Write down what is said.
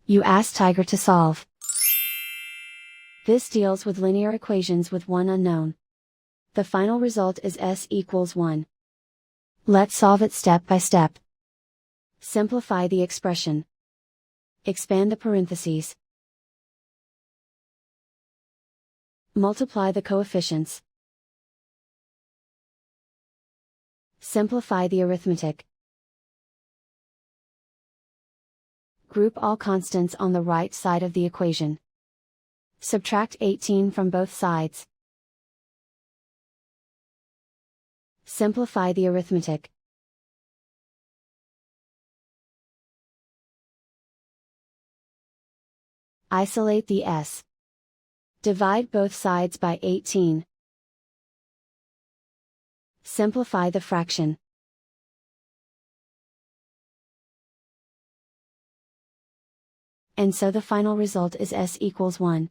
You ask Tiger to solve. This deals with linear equations with one unknown. The final result is s equals 1. Let's solve it step by step. Simplify the expression. Expand the parentheses. Multiply the coefficients. Simplify the arithmetic. Group all constants on the right side of the equation. Subtract 18 from both sides. Simplify the arithmetic. Isolate the s. Divide both sides by 18. Simplify the fraction. And so the final result is s equals 1.